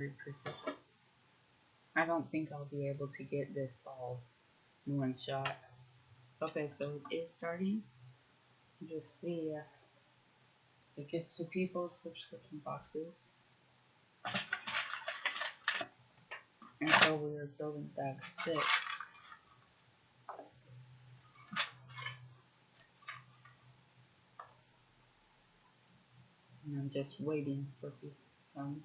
100%. I don't think I'll be able to get this all in one shot. Okay, so it is starting. Just see if it gets to people's subscription boxes. And so we're building bag 6. And I'm just waiting for people to come.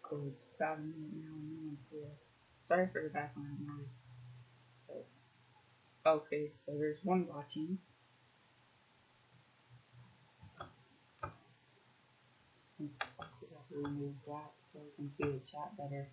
So it's about a minute now, no one's here. Sorry for the background noise. But, okay, so there's one watching. Let's remove that so we can see the chat better.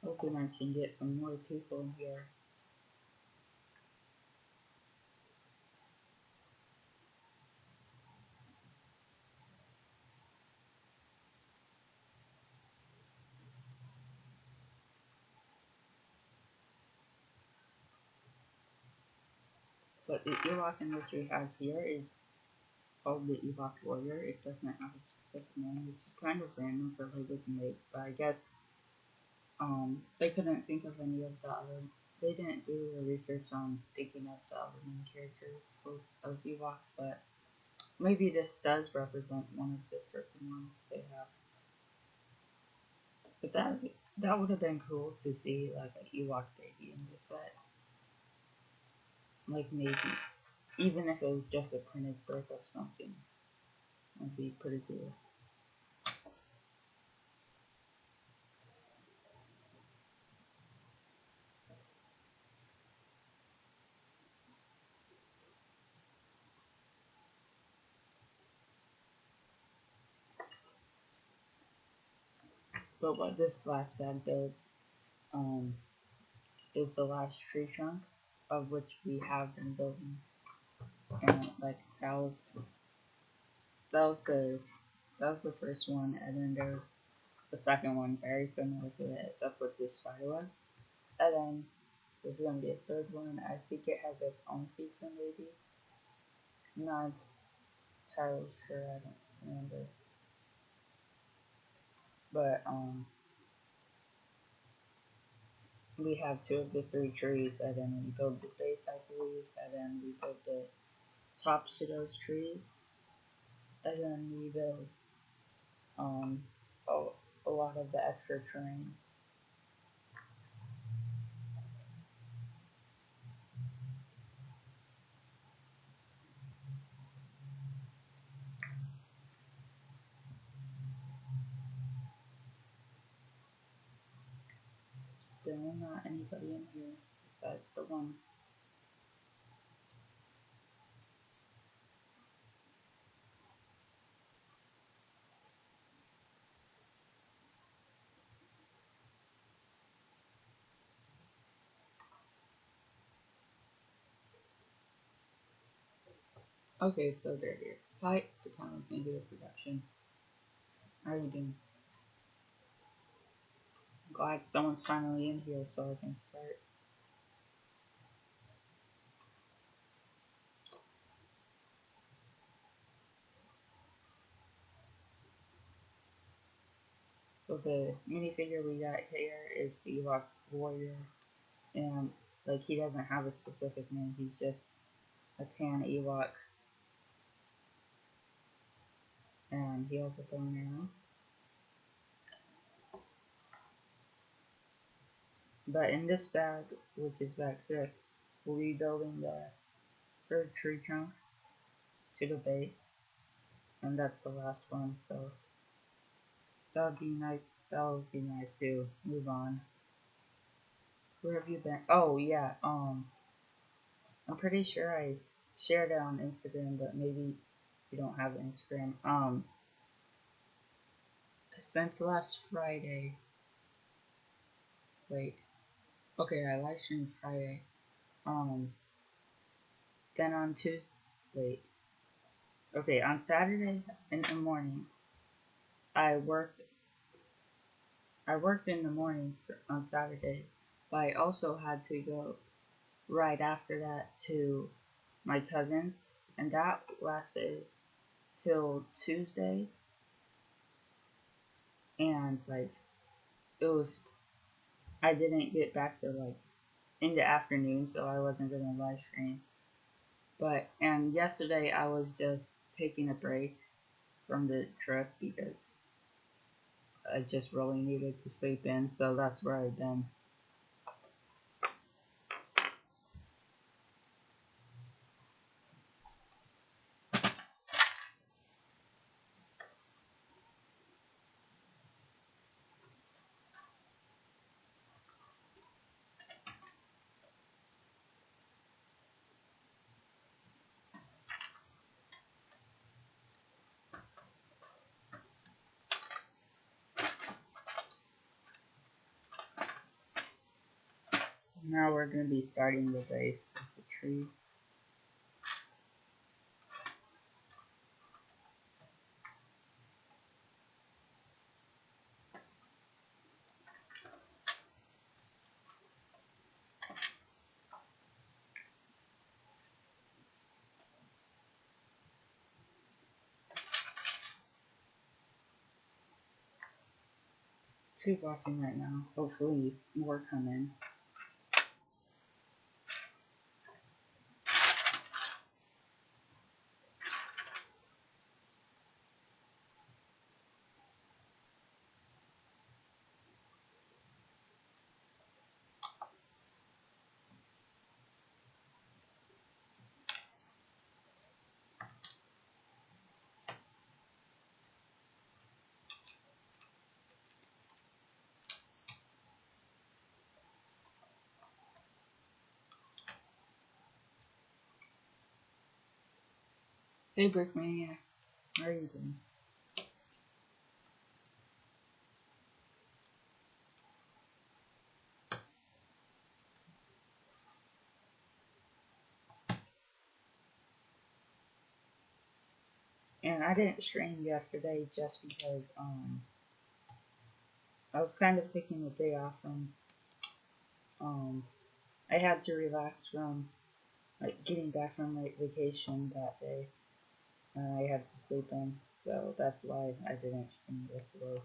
Hoping I can get some more people in here. But the Ewok in which we have here is called the Ewok Warrior. It doesn't have a specific name, which is kind of random for Lego to make, but I guess they couldn't think of any of the other. They didn't do the research on thinking of the other main characters of Ewoks, but maybe this does represent one of the certain ones they have. But that would have been cool to see, like, an Ewok baby in this set. Like, maybe even if it was just a printed brick of something, that'd be pretty cool. But what this last bag builds is the last tree trunk, of which we have been building, and like that was the first one, and then there's the second one very similar to it except with this spiderweb, and then there's gonna be a third one. I think it has its own feature maybe. I'm not entirely sure. I don't remember, but we have 2 of the 3 trees, and then we build the base, I believe, and then we build the tops to those trees, and then we build a lot of the extra terrain. Still not anybody in here besides the one. Okay, so they're here. Hi, the time of negative production. How are you doing? I'm glad someone's finally in here so I can start. So the minifigure we got here is the Ewok Warrior, and like he doesn't have a specific name, he's just a tan Ewok. And he has a bow and arrow. But in this bag, which is bag 6, we'll be building the 3rd tree trunk to the base, and that's the last one, so that would be nice to move on. Where have you been? Oh yeah. I'm pretty sure I shared it on Instagram, but maybe you don't have Instagram. Since last Friday. Wait. Okay, I live streamed Friday. Um, then on Tuesday. Wait. Okay, on Saturday in the morning, I worked. I worked in the morning on Saturday, but I also had to go right after that to my cousin's, and that lasted till Tuesday. And like it was, I didn't get back to like in the afternoon, so I wasn't gonna live stream. But and yesterday I was just taking a break from the trip because I just really needed to sleep in, so that's where I've been. So now we're gonna be starting the base of the tree. Two watching right now. Hopefully more come in. Hey Brickmania, how are you doing? And I didn't stream yesterday just because I was kind of taking the day off from um I had to relax from like getting back from my vacation that day, and I had to sleep in, so that's why I didn't stream yesterday.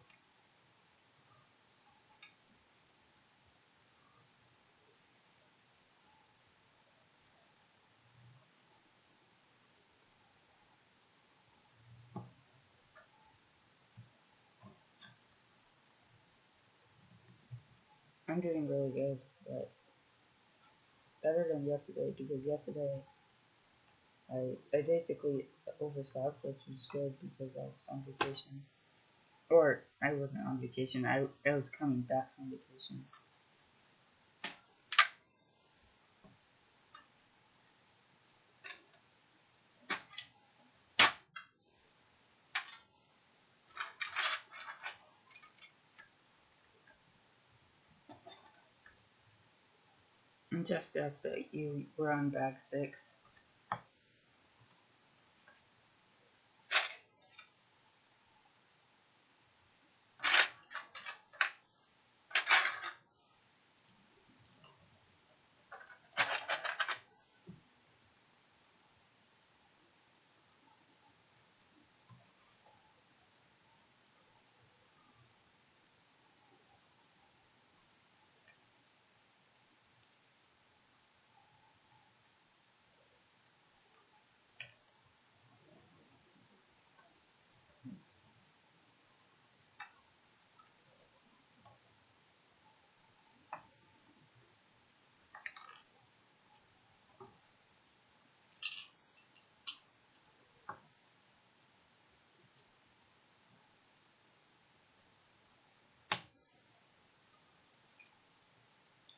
I'm doing really good, but better than yesterday because yesterday I basically overslept, which was good because I was on vacation. Or I wasn't on vacation. I was coming back from vacation. And just after you were on bag 6.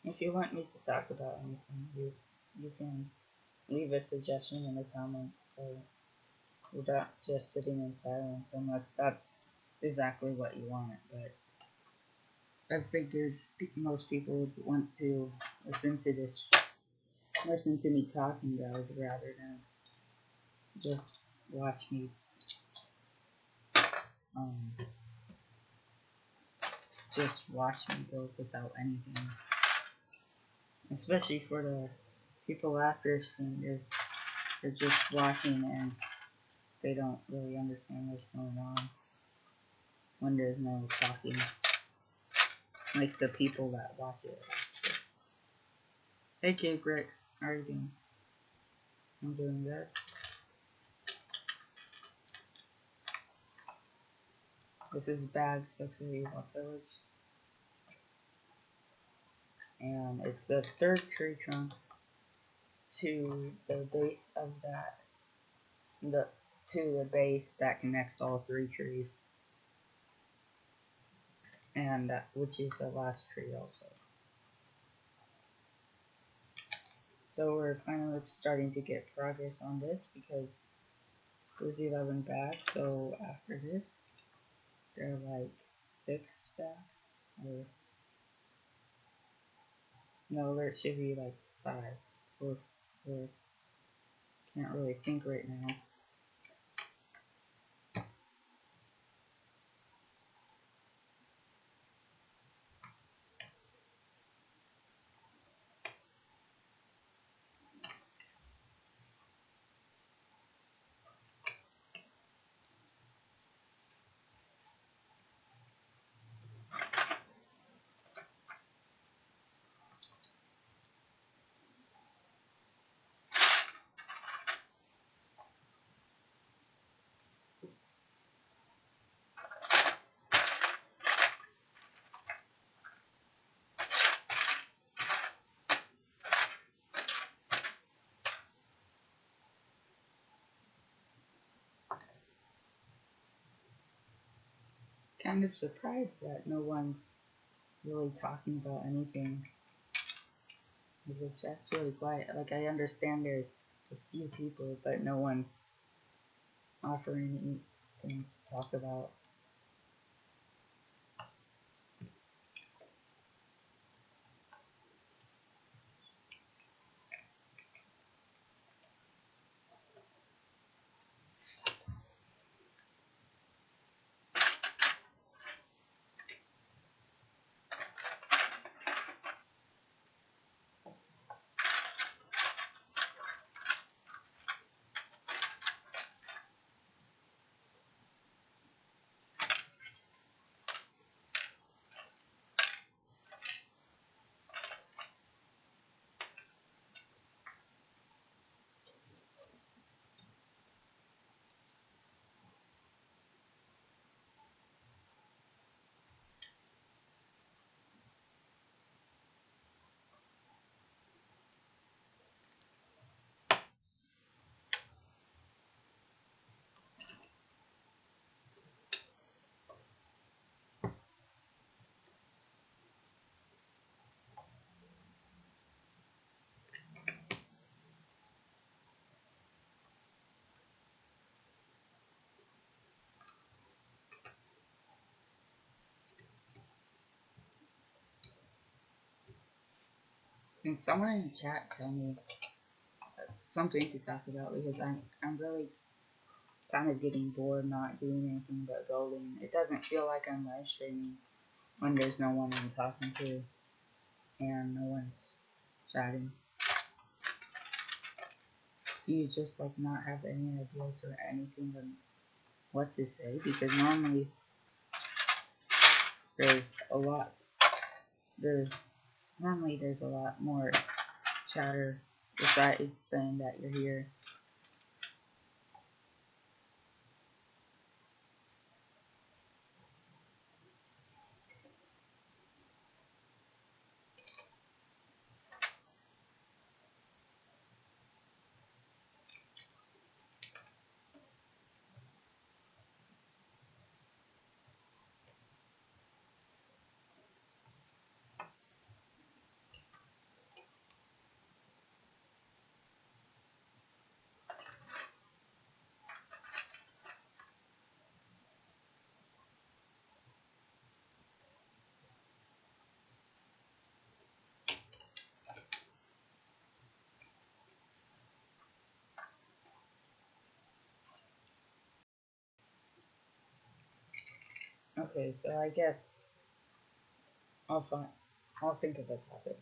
If you want me to talk about anything, you can leave a suggestion in the comments, so we're not just sitting in silence unless that's exactly what you want. But I figured most people would want to listen to me talking about it rather than just watch me um build without anything. Especially for the people after stream, they're just watching and they don't really understand what's going on when there's no talking. Like the people that watch it. Hey Kid Bricks, how are you doing? I'm doing good. This is Bag 6 of the Ewok Village. And it's the third tree trunk to the base of to the base that connects all three trees. And which is the last tree also. So we're finally starting to get progress on this because there's 11 bags, so after this there are like 6 bags, or no, there should be like 5, or can't really think right now. Kind of surprised that no one's really talking about anything. Because that's really quiet. Like, I understand there's a few people, but no one's offering anything to talk about. Can someone in the chat tell me something to talk about, because I'm really kind of getting bored not doing anything but building. It doesn't feel like I'm live streaming when there's no one I'm talking to and no one's chatting. Do you just like not have any ideas or anything on what to say? Because normally there's a lot more chatter besides saying that you're here. Okay, so I guess I'll find. I'll think of a topic.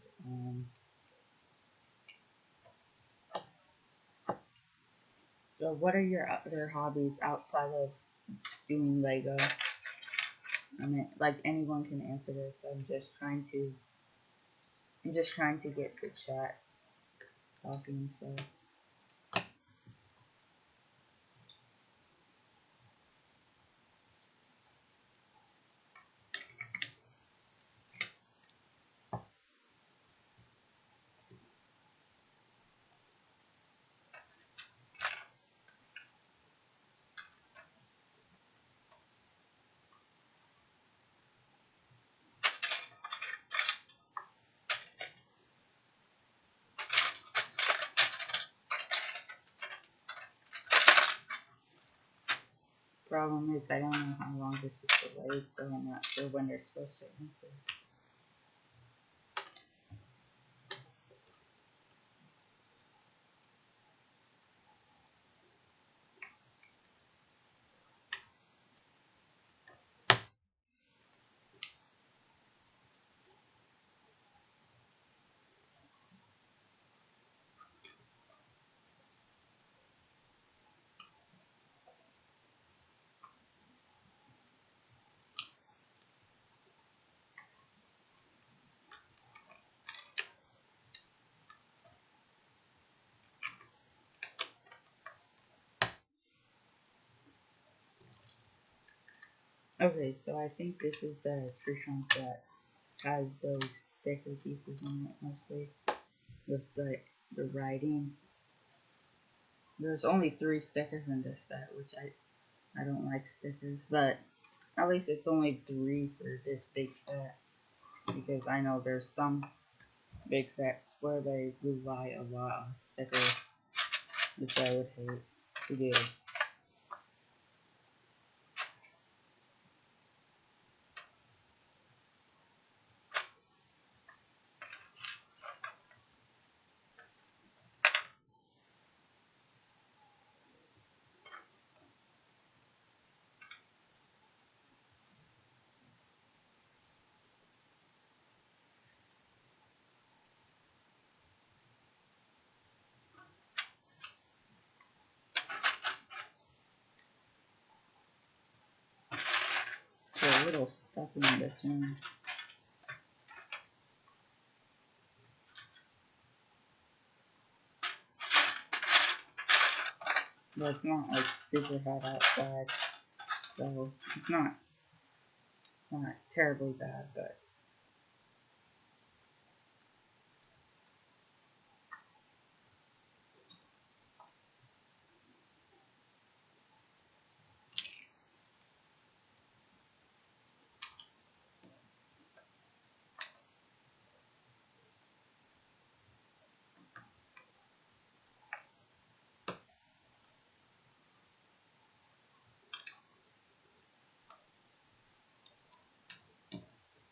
So what are your other hobbies outside of doing Lego? I mean, like anyone can answer this. I'm just trying to get the chat talking. So problem is I don't know how long this is delayed, so I'm not sure when they're supposed to answer. Okay, so I think this is the tree trunk that has those sticker pieces on it mostly with the writing. There's only 3 stickers in this set, which I don't like stickers, but at least it's only 3 for this big set, because I know there's some big sets where they rely a lot on stickers, which I would hate to do. So a little stuffy in this one. But it's not like super hot outside, so it's not terribly bad, but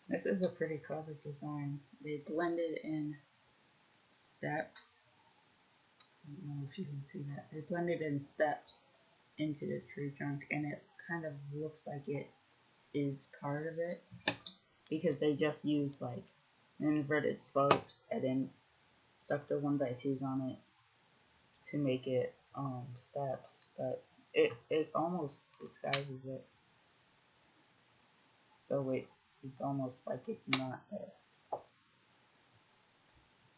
this is a pretty clever design. They blended in steps. I don't know if you can see that. They blended in steps into the tree trunk, and it kind of looks like it is part of it, because they just used like inverted slopes and then stuck the 1x2s on it to make it steps, but it almost disguises it, so it's almost like it's not there.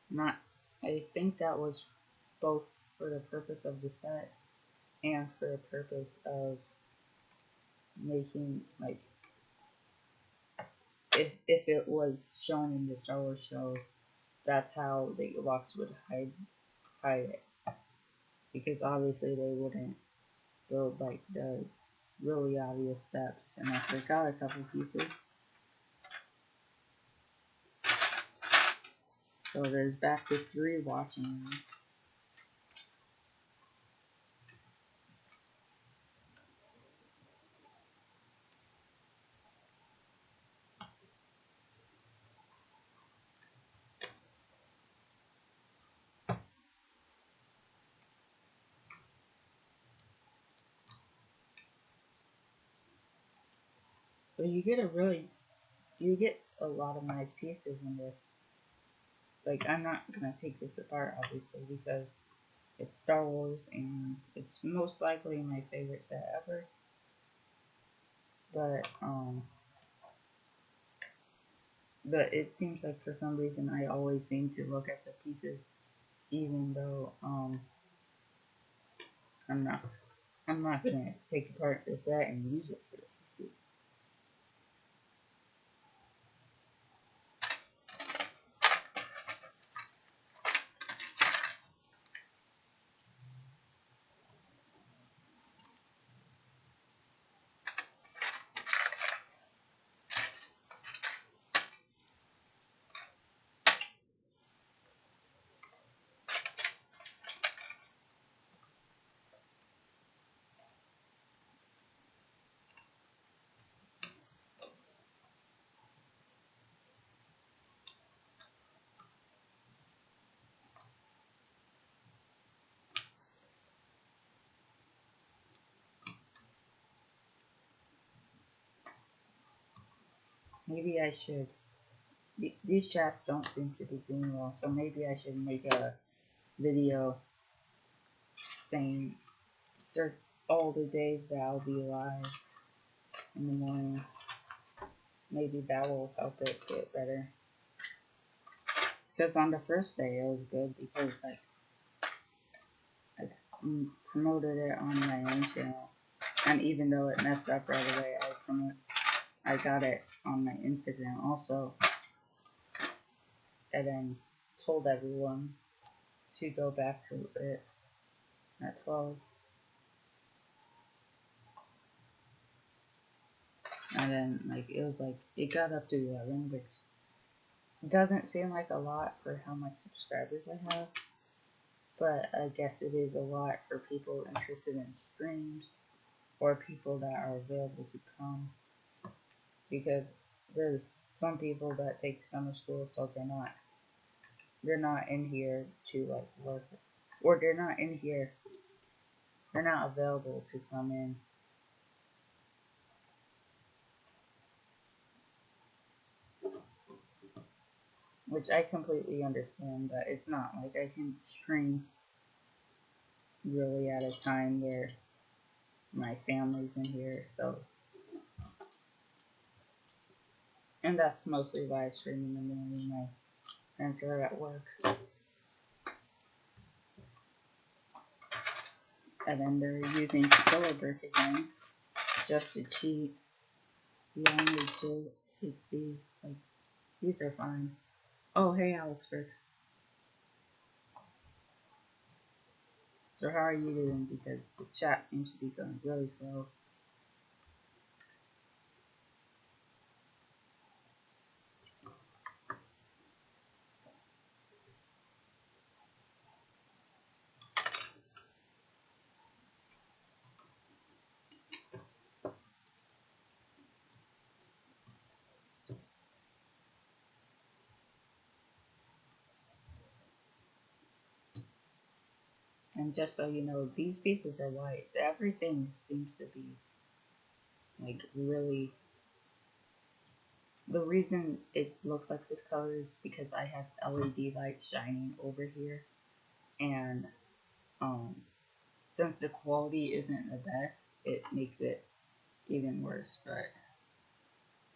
Not I think that was both for the purpose of the set and for the purpose of making, like, if it was shown in the Star Wars show, that's how the Ewoks would hide it, because obviously they wouldn't build like the really obvious steps. And I forgot a couple pieces, so there's back to 3 watching now. But you get a lot of nice pieces in this. Like, I'm not gonna take this apart, obviously, because it's Star Wars and it's most likely my favorite set ever. But it seems like for some reason I always seem to look at the pieces, even though I'm not gonna take apart the set and use it for the pieces. Maybe I should. These chats don't seem to be doing well, so maybe I should make a video saying all the days that I'll be live in the morning. Maybe that will help it get better. Because on the first day it was good because I promoted it on my own channel, and even though it messed up right away, I got it on my Instagram also, and then told everyone to go back to it at 12. And then it got up to 11, which doesn't seem like a lot for how much subscribers I have, but I guess it is a lot for people interested in streams or people that are available to come, because there's some people that take summer school, so they're not in here to work, or they're not available to come in. Which I completely understand, but it's not like I can stream really at a time where my family's in here, so. And that's mostly why I stream in the morning. My parents are at work. And then they're using Colorbrick again, just to cheat. The only tool is these. These are fine. Oh, hey, Alex Bricks. So how are you doing? Because the chat seems to be going really slow. And just so you know, these pieces are white. Everything seems to be really. The reason it looks like this color is because I have LED lights shining over here, and since the quality isn't the best, it makes it even worse. But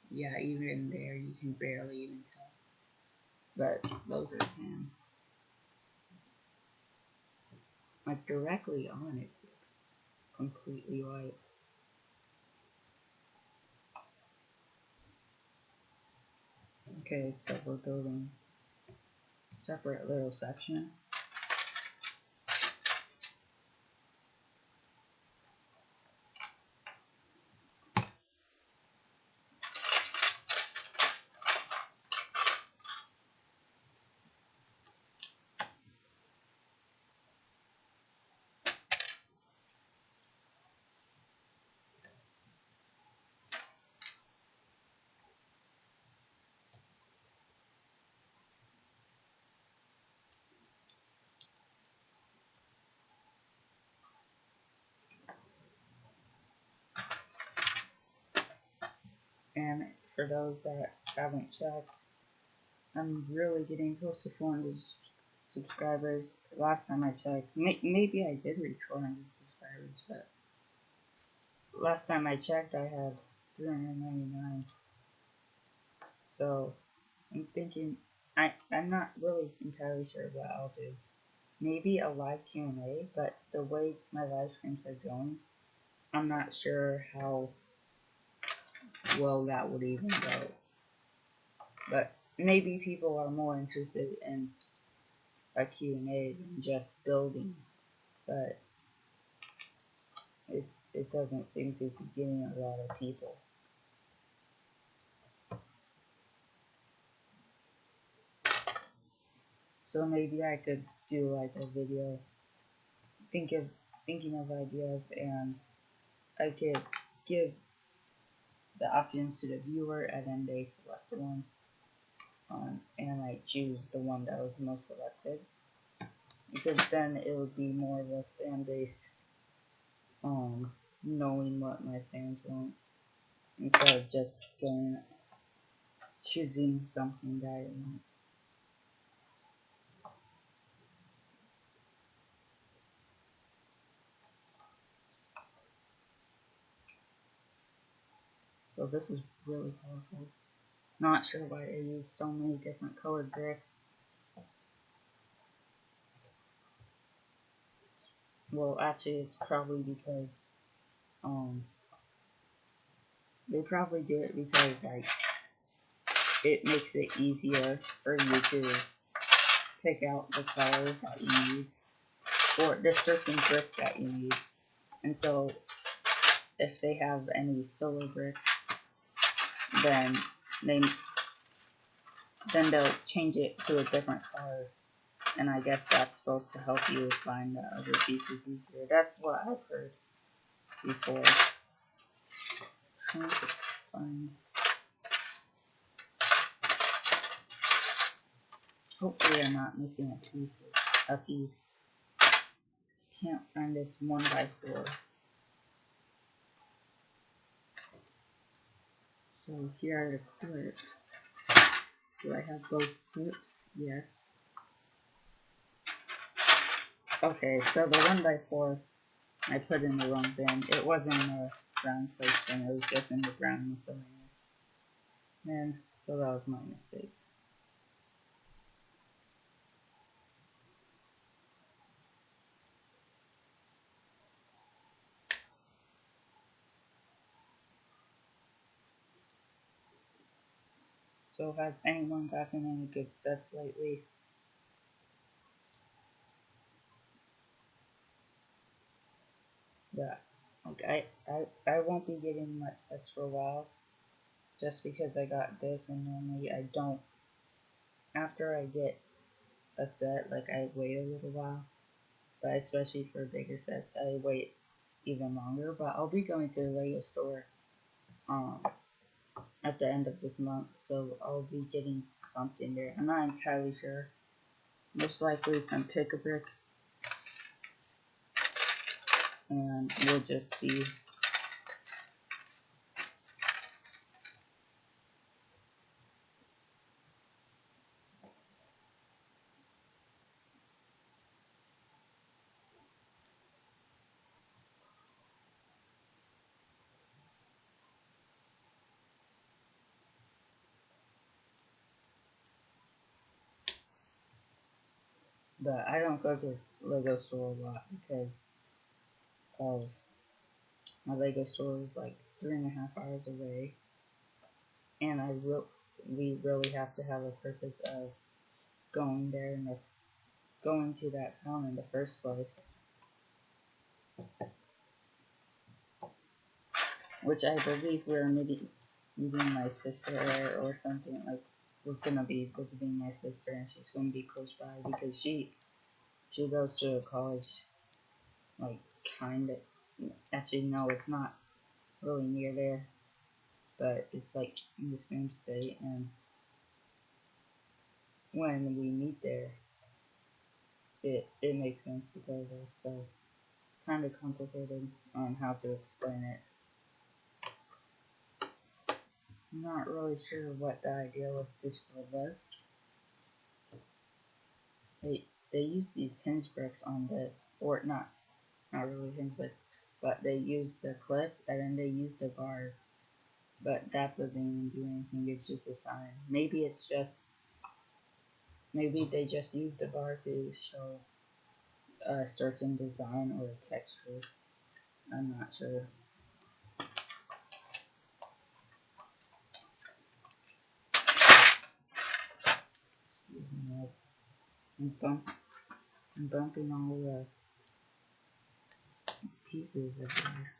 yeah, even there you can barely even tell. But those are tan. Directly on it looks completely white. Okay, so we're building a separate little section. And for those that haven't checked, I'm really getting close to 400 subscribers. Last time I checked, maybe I did reach 400 subscribers, but last time I checked, I had 399. So I'm thinking, I'm not really entirely sure what I'll do. Maybe a live Q&A, but the way my live streams are going, I'm not sure how well that would even go. But maybe people are more interested in a Q&A than just building. But it doesn't seem to be getting a lot of people. So maybe I could do like a video thinking of ideas, and I could give the options to the viewer, and then they select the one, and I choose the one that was most selected, because then it would be more of a fan base, knowing what my fans want, instead of just choosing something that I want. So this is really powerful. Not sure why I use so many different colored bricks. Well, actually, it's probably because they probably do it because like it makes it easier for you to pick out the color that you need, or the certain brick that you need. And so if they have any filler brick, then they they'll change it to a different color, and I guess that's supposed to help you find the other pieces easier. That's what I've heard before. Trying to find. Hopefully I'm not missing a piece. Can't find this 1x4. So here are the clips. Do I have both clips? Yes. Okay, so the 1x4 I put in the wrong bin. It wasn't in the brown place bin, it was just in the brown miscellaneous. And so that was my mistake. So has anyone gotten any good sets lately? Yeah. Okay, I won't be getting much sets for a while, just because I got this, and normally I don't. After I get a set, like I wait a little while, but especially for bigger sets, I wait even longer. But I'll be going to the Lego store at the end of this month, so I'll be getting something there. I'm not entirely sure. Most likely some pick-a-brick, and we'll just see. But I don't go to Lego store a lot because of my Lego store is like 3.5 hours away, and we really have to have a purpose of going there and going to that town in the first place, which I believe we're meeting my sister or something. Like we're gonna be visiting my sister, and she's gonna be close by because she goes to a college, like kinda. Actually, no, it's not really near there, but it's like in the same state, and when we meet there, it makes sense to go there. So kind of complicated on how to explain it. I'm not really sure what the idea with Discord was. They used these hinge bricks on this, or not really hinge bricks, but they used the clips and then they used the bars. But that doesn't even do anything. It's just a sign. Maybe they just used the bar to show a certain design or a texture. I'm not sure. Excuse me. I'm bumping all the pieces of there.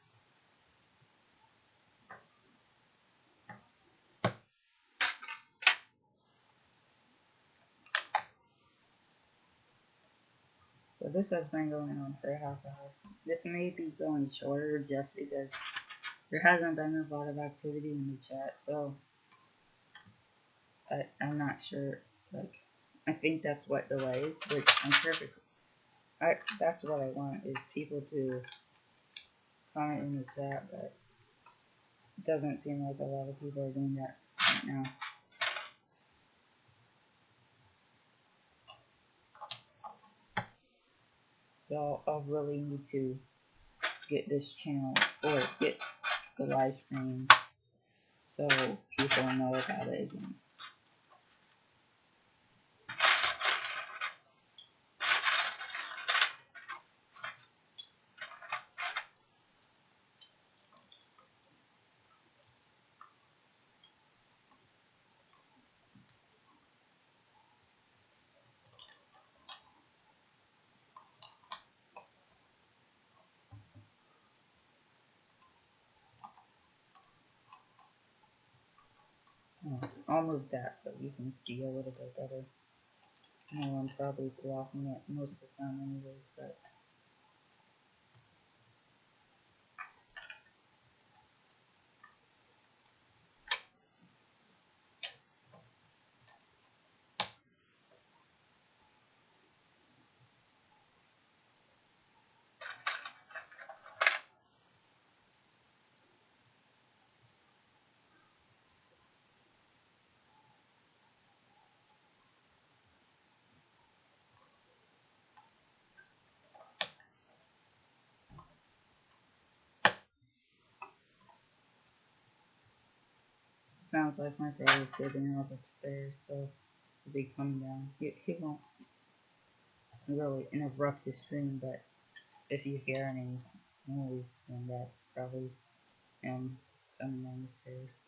So this has been going on for a half hour. This may be going shorter just because there hasn't been a lot of activity in the chat, so I'm not sure. Like, I think that's what delays, which I'm perfect. That's what I want, is people to comment in the chat, but it doesn't seem like a lot of people are doing that right now. So I'll really need to get this channel, or get the live stream, so people know about it again. I'll move that so you can see a little bit better. I know I'm probably blocking it most of the time anyways, but sounds like my brother's getting up upstairs, so he'll be coming down. He won't really interrupt the stream, but if you hear any noise, then that's probably him coming down the stairs.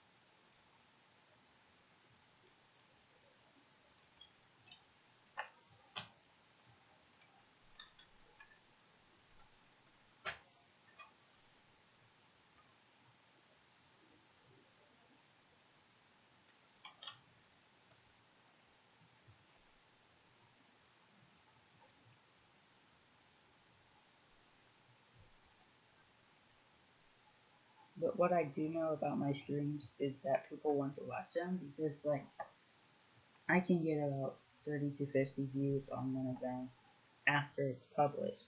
But what I do know about my streams is that people want to watch them because, like, I can get about 30 to 50 views on one of them after it's published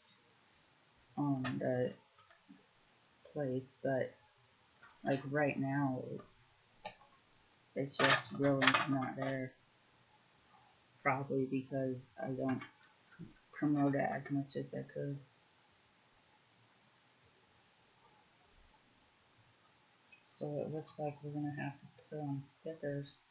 on the place, but like right now it's just really not there, probably because I don't promote it as much as I could. So it looks like we're gonna have to put on stickers.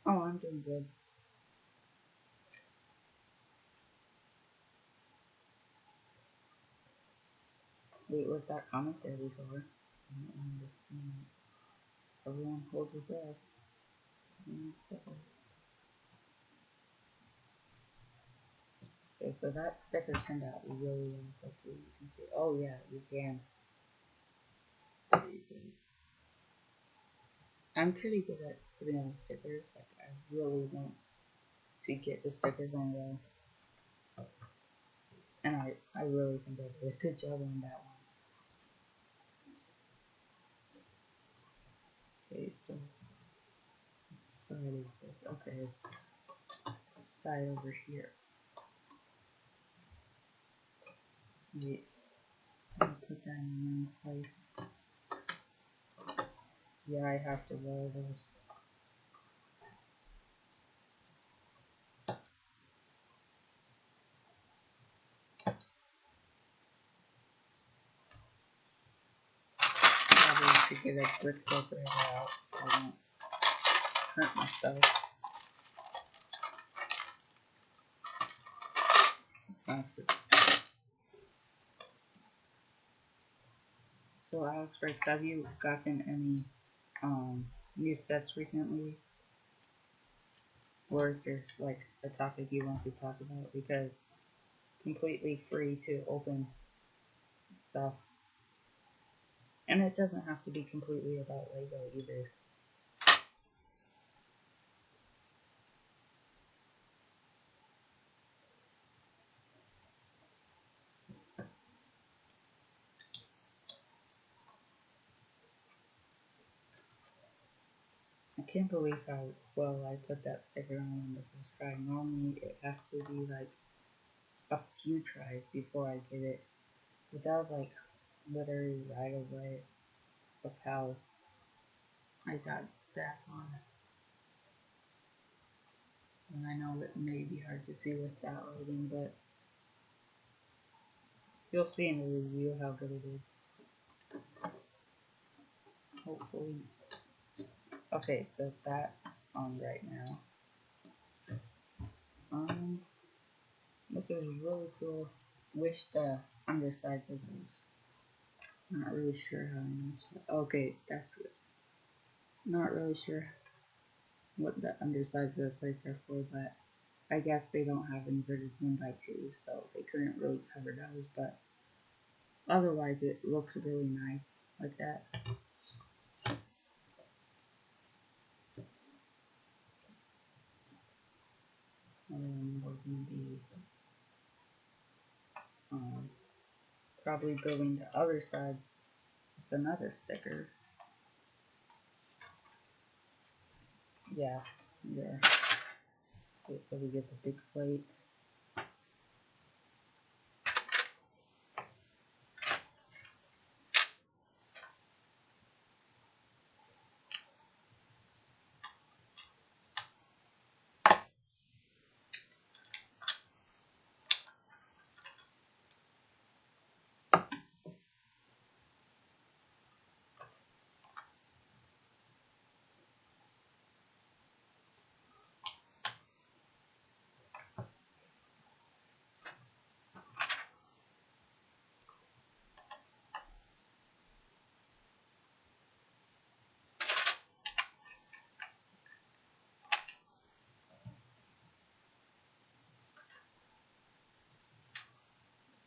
Oh, I'm doing good. Wait, was that comment there before? I don't understand. Everyone hold your breath. Sticker. Okay, so that sticker turned out really well. Let's see if you can see. Oh yeah, you can. I'm pretty good at putting on stickers. Like, I really want to get the stickers on well. And I really think I did a good job on that one. Okay, so what side is this? Okay, it's side over here. Wait, I'll put that in one place. Yeah, I have to roll those. Probably should get a brick separator out so I don't hurt myself. Sounds good. So Alex Bryce, have you gotten any new sets recently? Or is there like a topic you want to talk about? Because completely free to open stuff. And it doesn't have to be completely about Lego either. I can't believe how well I put that sticker on the first try. Normally it has to be like a few tries before I get it. But that was like literally right away of how I got that on. And I know it may be hard to see with that lighting, but you'll see in the review how good it is. Hopefully. Okay, so that's on right now. This is really cool. Wish the undersides of those. Not really sure how I know. Okay, that's good. Not really sure what the undersides of the plates are for, but I guess they don't have inverted 1x2s, so they couldn't really cover those, but otherwise it looks really nice like that. And then we're going to be probably building the other side with another sticker. Yeah, there. Okay, so we get the big plate.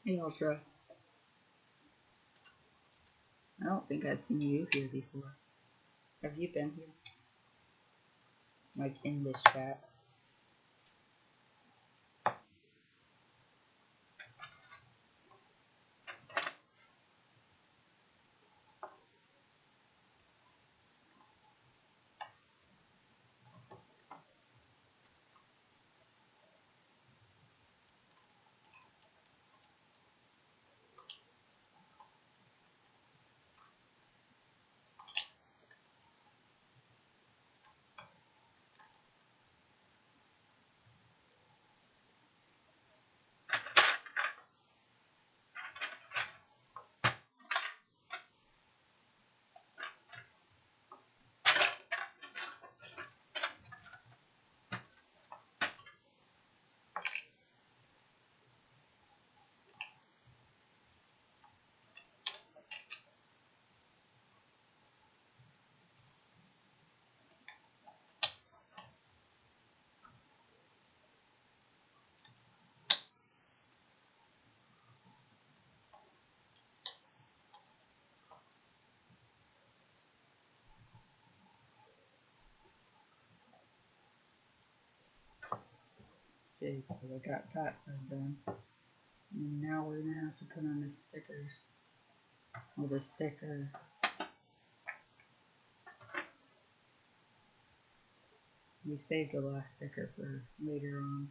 Hey Ultra, I don't think I've seen you here before. Have you been here? Like in this chat? Okay, so I got that side done. And now we're gonna have to put on the stickers. Well, the sticker. We saved the last sticker for later on.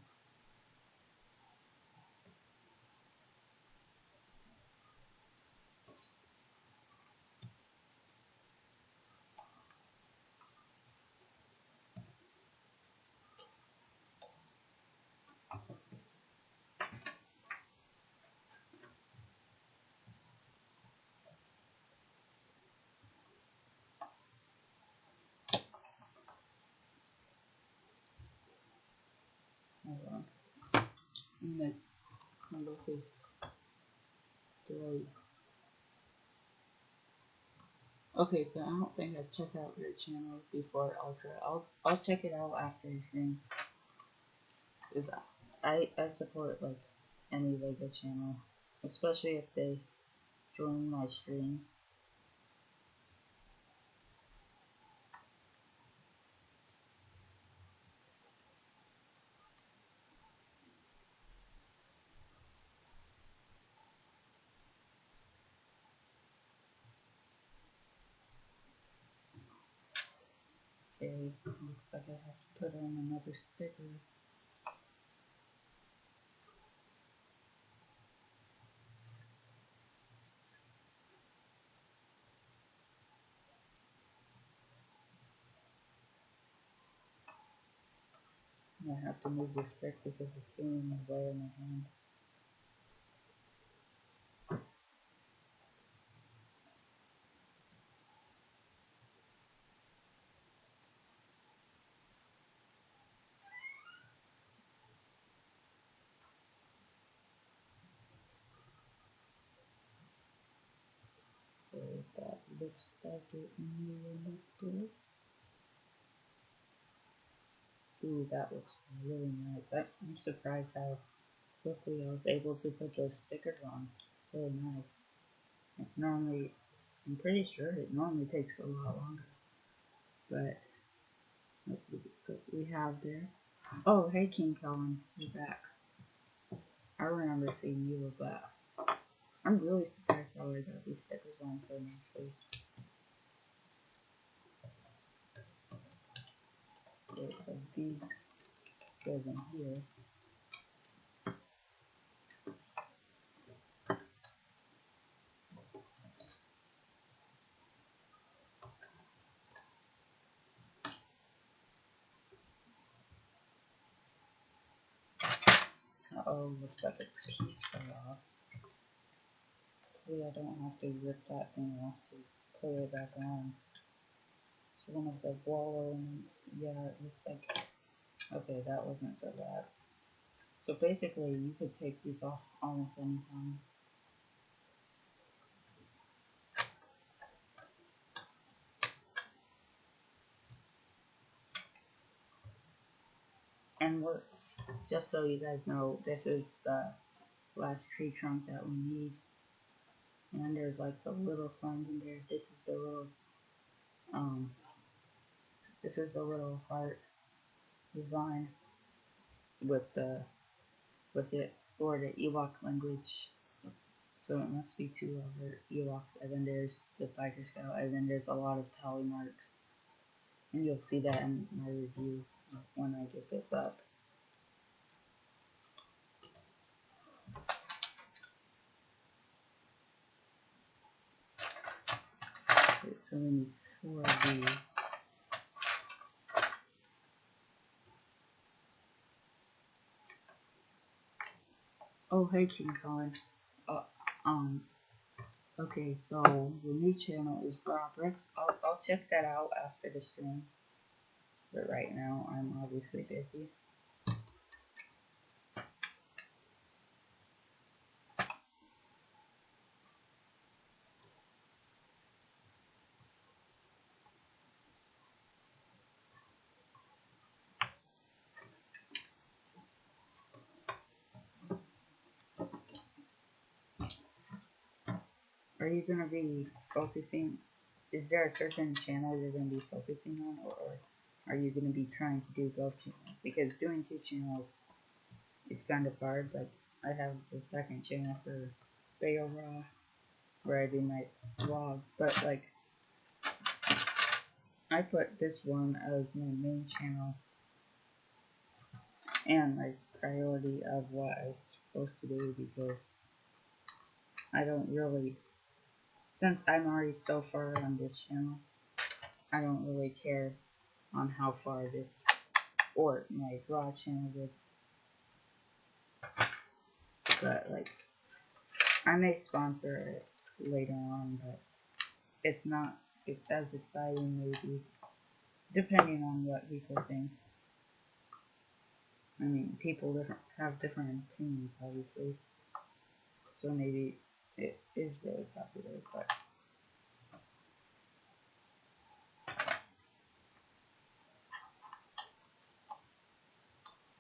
Hold on. I'm gonna look at right. Okay, so I don't think I've checked out your channel before Ultra. I'll check it out after the stream. Cause I support like any Lego channel, especially if they join my stream. Okay, looks like I have to put on another sticker. I have to move this stick because it's getting in the way of my hand. So that looks like it may look good. Ooh, that looks really nice. I'm surprised how quickly I was able to put those stickers on. Really nice. Like normally, I'm pretty sure it normally takes a lot longer. But let's see what we have there. Oh, hey King Kellen, you're back. I remember seeing you with that. I'm really surprised how I got these stickers on so nicely. Okay, so these goes in here. Uh-oh, looks like a piece fell off. Hopefully I don't have to rip that thing off to put it back on. It's one of the wall elements. Yeah, it looks like... Okay, that wasn't so bad. So basically, you could take these off almost any time. And we're, just so you guys know, this is the last tree trunk that we need. And there's like the little signs in there. Um, this is the little heart design with it for the Ewok language. So it must be two other Ewoks, and then there's the Biker Scout, and then there's a lot of tally marks. And you'll see that in my review when I get this up. Okay, so we need 4 of these. Oh, hey King Colin. Uh, okay, so the new channel is Brockrix. I'll check that out after the stream. But right now, I'm obviously busy. Are you going to be focusing? Is there a certain channel you're going to be focusing on, or are you going to be trying to do both channels? Because doing 2 channels it's kind of hard. Like I have the second channel for Bayo Raw where I do my vlogs, but like I put this one as my main channel and my priority of what I was supposed to do because I don't really, since I'm already so far on this channel, I don't really care on how far this or my Raw channel gets. But like, I may sponsor it later on, but it's not as exciting maybe, depending on what people think. I mean, people have different opinions, obviously. So maybe it is really popular,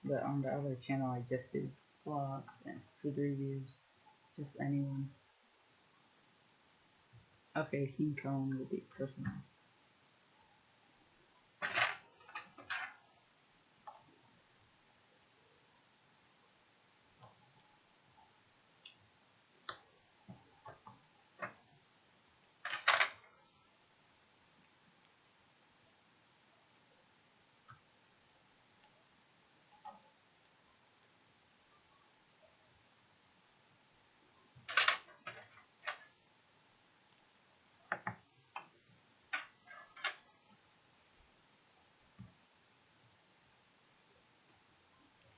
but on the other channel I just do vlogs and food reviews, just anyone. Okay, King Kong will be personal.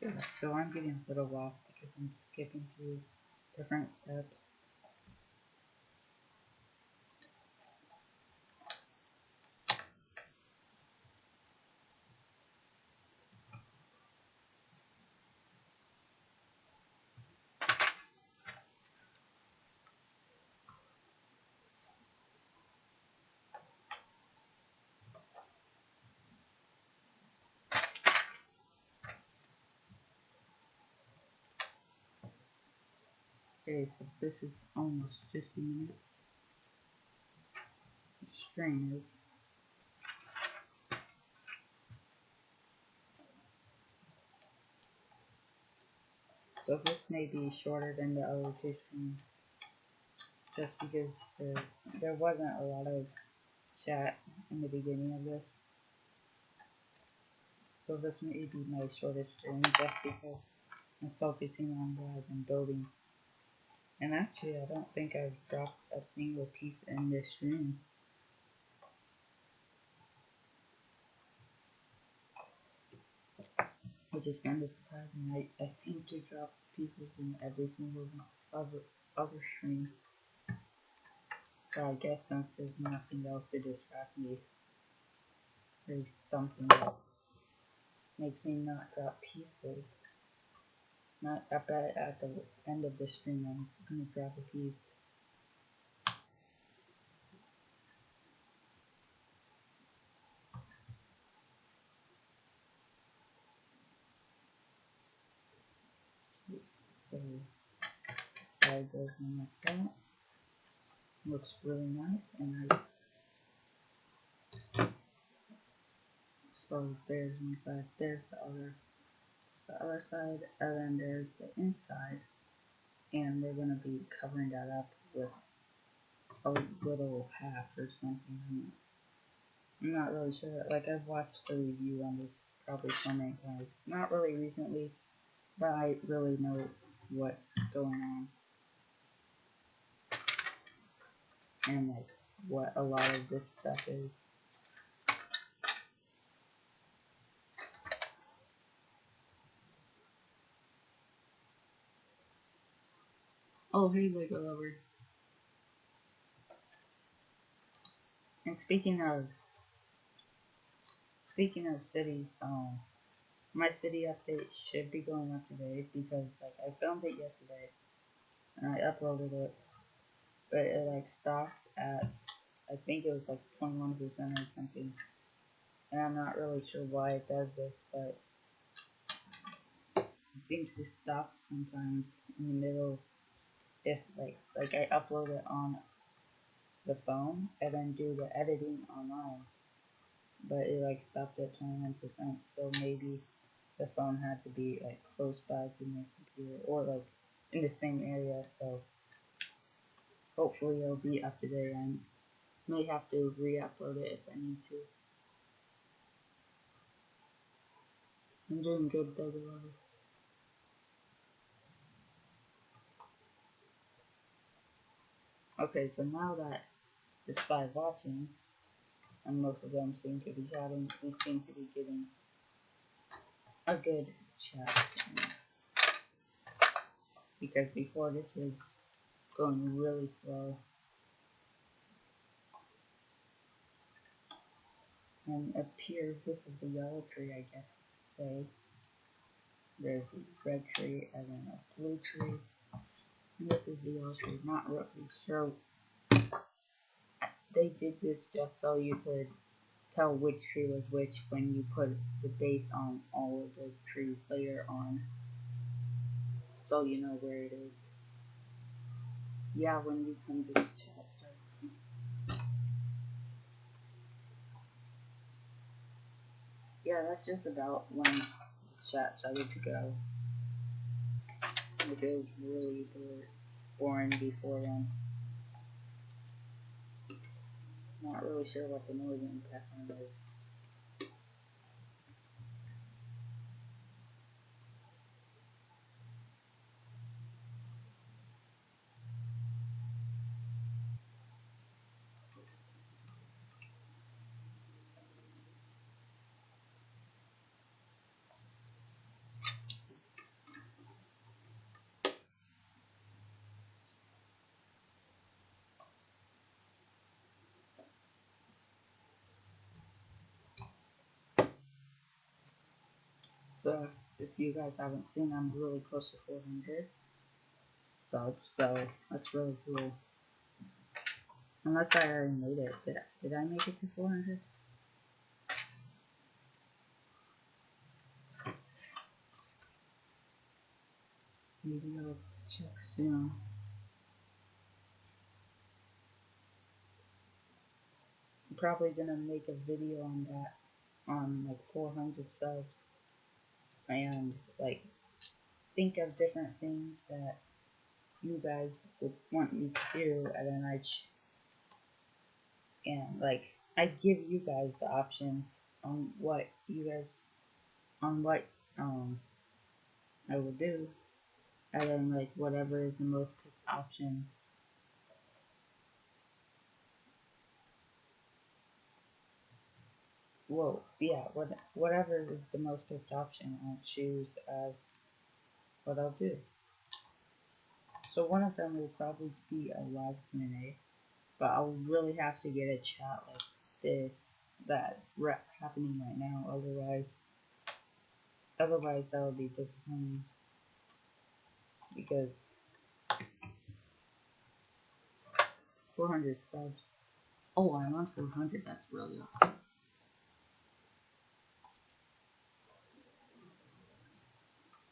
Yeah, so I'm getting a little lost because I'm skipping through different steps. Okay, so this is almost 50 minutes. The stream is. So this may be shorter than the other two streams, just because there wasn't a lot of chat in the beginning of this. So this may be my shortest stream, just because I'm focusing on what I've been building. And actually, I don't think I've dropped a single piece in this stream. Which is kind of surprising. I seem to drop pieces in every single other stream. But I guess since there's nothing else to distract me, there's something that makes me not drop pieces. Not, I bet at the end of the stream I'm gonna drop a piece. So this side goes in like that. Looks really nice, and so there's one side, there's the other side, and then there's the inside, and we're gonna be covering that up with a little half or something. I'm not really sure. Like, I've watched the review on this probably so many times. Not really recently, but I really know what's going on. And, like, what a lot of this stuff is. Oh, hey, Lego lover. And speaking of cities, my city update should be going up today because, like, I filmed it yesterday and I uploaded it, but it, like, stopped at, I think it was, like, 21% or something. And I'm not really sure why it does this, but it seems to stop sometimes in the middle if, like I upload it on the phone and then do the editing online, but it, like, stopped at 21%, so maybe the phone had to be like close by to my computer or like in the same area, so hopefully it'll be up to date. I may have to re-upload it if I need to. I'm doing good though, beloved. Okay, so now that there's 5 watching, and most of them seem to be chatting, we seem to be getting a good chat. Because before this was going really slow. And it appears this is the yellow tree, I guess you could say. There's a red tree and then a blue tree. And this is the yellow tree. Not really sure. They did this just so you could tell which tree was which when you put the base on all of the trees later on. So you know where it is. Yeah, when you come to the chat starts. Yeah, that's just about when the chat started to go. Like it was really boring before then. Not really sure what the noise in the background is. So if you guys haven't seen, I'm really close to 400 subs, so that's really cool. Unless I already made it. Did I make it to 400? Maybe I'll check soon. I'm probably gonna make a video on that, on like 400 subs, and like think of different things that you guys would want me to do, and then like I give you guys the options on what you guys I will do, and then like whatever is the most picked option. Whoa, yeah, whatever is the most picked option, I'll choose as what I'll do. So one of them will probably be a live Q&A, but I'll really have to get a chat like this that's happening right now. Otherwise that would be disappointing because 400 subs. Oh, I'm on 400. That's really awesome.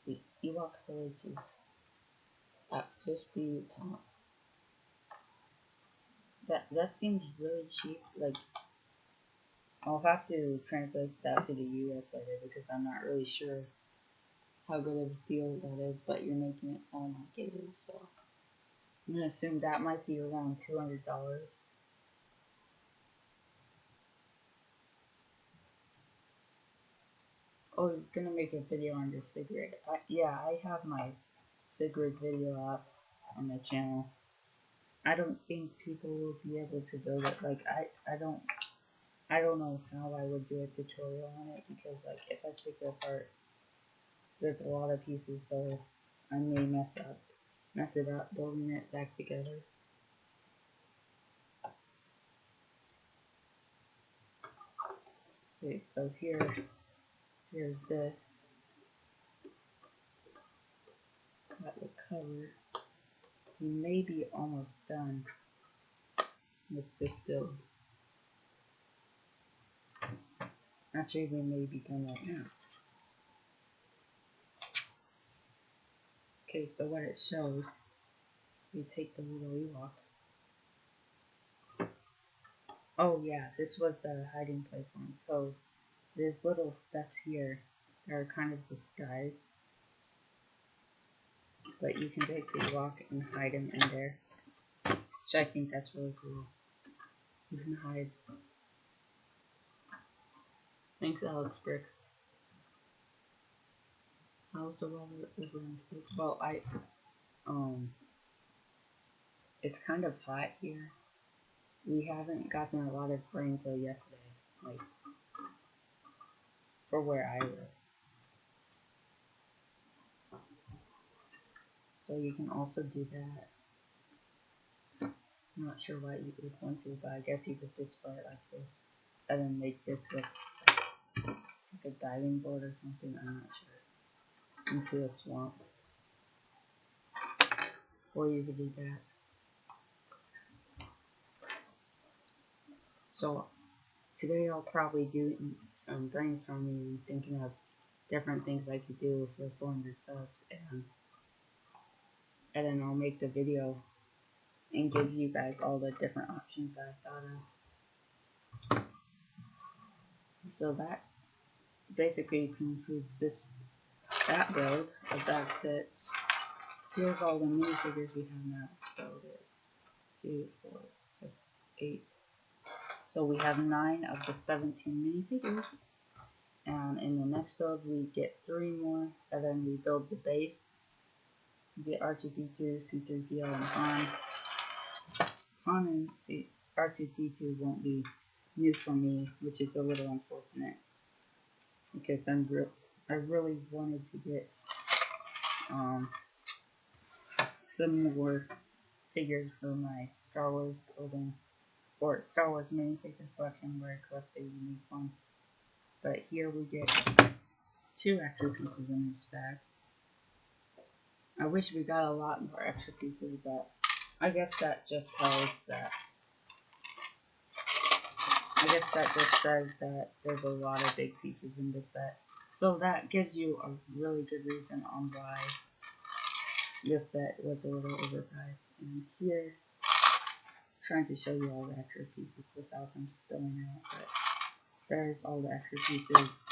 The Ewok village is at 50 pounds. That seems really cheap. Like I'll have to translate that to the US later because I'm not really sure how good of a deal that is, but you're making it sound like it is, so I'm gonna assume that might be around $200. Oh, you're gonna make a video on your Sigrid. Yeah, I have my Sigrid video up on my channel. I don't think people will be able to build it. Like I don't know how I would do a tutorial on it because like if I take it apart, there's a lot of pieces, so I may mess it up building it back together. Okay, so here's this. Got the cover. We may be almost done with this build. Actually, we may be done right now. Okay, so what it shows, we take the little Ewok. Oh yeah, this was the hiding place one. So there's little steps here are kind of disguised, but you can take the Ewok and hide him in there, which I think that's really cool. You can hide. Thanks, Alex Bricks. How's the weather over in the States? Well, it's kind of hot here. We haven't gotten a lot of rain till yesterday, like, for where I live. So you can also do that. I'm not sure why you would want to, but I guess you could display it like this, and then make this look like a diving board or something, I'm not sure, into a swamp. Or you could do that. So today I'll probably do some brainstorming and thinking of different things I could do for 400 subs, and then I'll make the video and give you guys all the different options that I thought of. So that basically concludes that build of that set. Here's all the minifigures we have now. So there's 2, 4, 6, 8. So we have 9 of the 17 minifigures. And in the next build we get 3 more, and then we build the base. We get R2D2, C3PO, and Han. Han and R2D2 won't be new for me, which is a little unfortunate, because I really wanted to get some more figures for my Star Wars building, or Star Wars minifigure collection, where I collect the unique ones. But here we get 2 extra pieces in this bag. I wish we got a lot more extra pieces, but I guess that just tells that. I guess that just says that there's a lot of big pieces in this set. So that gives you a really good reason on why this set was a little overpriced. And here, trying to show you all the extra pieces without them spilling out, but there's all the extra pieces,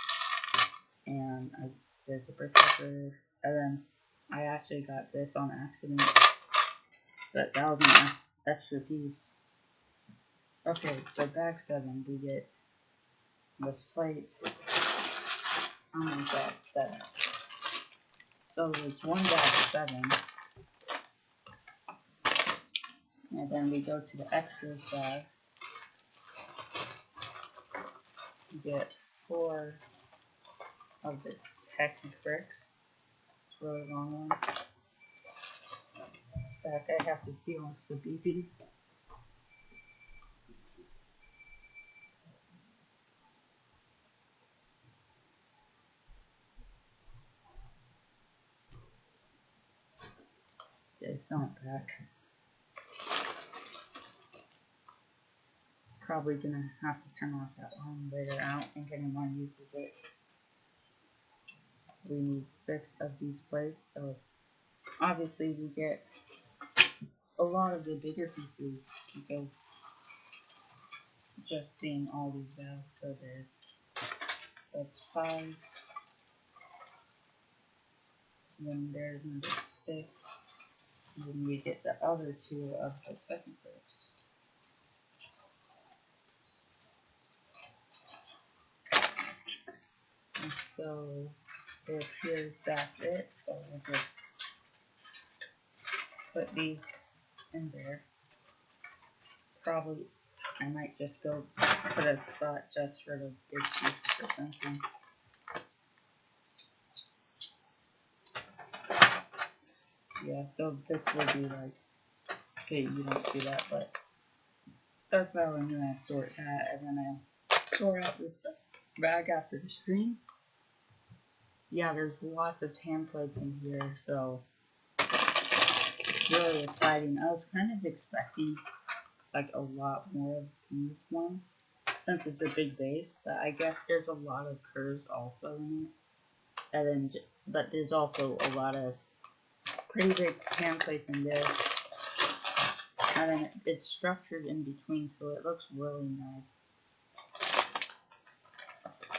and there's a brick record, and then I actually got this on accident, but that was an extra piece. Okay, so bag 7, we get this plate. I'm on bag 7. So there's one bag 7, and then we go to the extras bag. We get 4 of the tech bricks. It's a really long one. Sec, I have to deal with the BB. Okay, sell it back. Probably gonna have to turn off that one later. I don't think anyone uses it. We need 6 of these plates, so obviously we get a lot of the bigger pieces because just seeing all these bags. So that's 5. And then there's number 6. And then we get the other 2 of the technicals. And so it appears that's it. So we'll just put these in there. Probably I might just put a spot just for the big pieces or something. Yeah, so this will be like, okay, you don't see that, but that's how I'm gonna sort that, and then I'll sort out this bag after the stream. Yeah, there's lots of templates in here, so it's really exciting. I was kind of expecting like a lot more of these ones since it's a big base, but I guess there's a lot of curves also in it, and then but there's also a lot of pretty big templates in this, and then it's structured in between, so it looks really nice.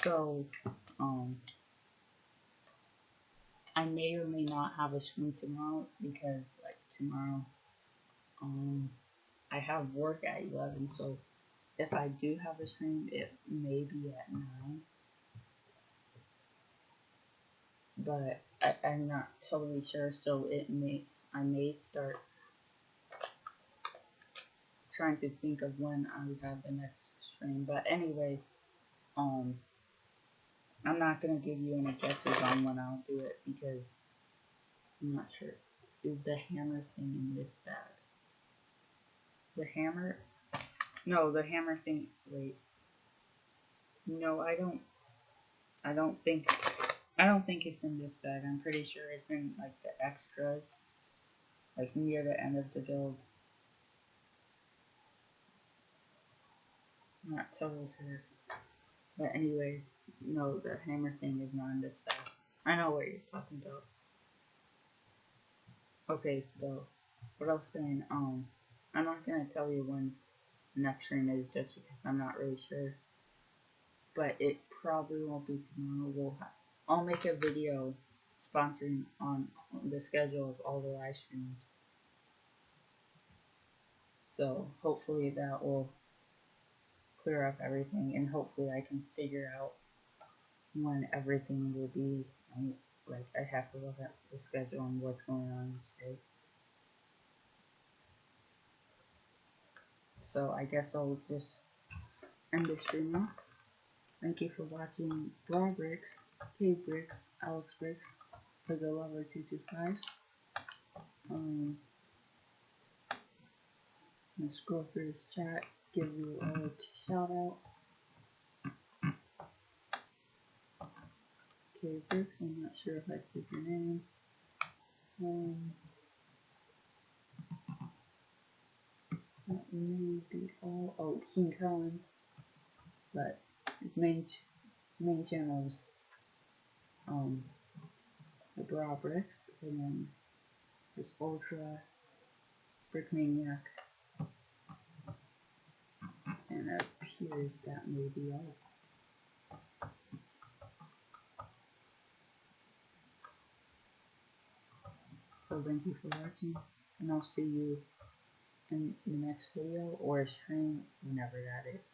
So I may or may not have a stream tomorrow because like tomorrow, I have work at 11, so if I do have a stream, it may be at 9. But I'm not totally sure, so I may start trying to think of when I would have the next stream. But anyways, I'm not gonna give you any guesses on when I'll do it because I'm not sure. Is the hammer thing in this bag? The hammer? No, the hammer thing. Wait. No, I don't think. I don't think it's in this bag. I'm pretty sure it's in like the extras, like near the end of the build. I'm not totally sure. But anyways, no, the hammer thing is not in this bag. I know what you're talking about. Okay, so what I was saying, I'm not gonna tell you when the next stream is just because I'm not really sure. But it probably won't be tomorrow. I'll make a video sponsoring on the schedule of all the live streams. So hopefully that will clear up everything, and hopefully I can figure out when everything will be. Like I have to look at the schedule and what's going on each day. So I guess I'll just end the stream off. Thank you for watching Raw Bricks, Cave Bricks, Alex Bricks, for the Lover 225. I'm gonna scroll through this chat, give you all a shout out. Cave Bricks, I'm not sure if I said your name. That may be all. Oh, King Cullen, but his main channel's the Bra Bricks, and then there's Ultra Brick Maniac, and it appears that may be all. So thank you for watching, and I'll see you in the next video or stream whenever that is.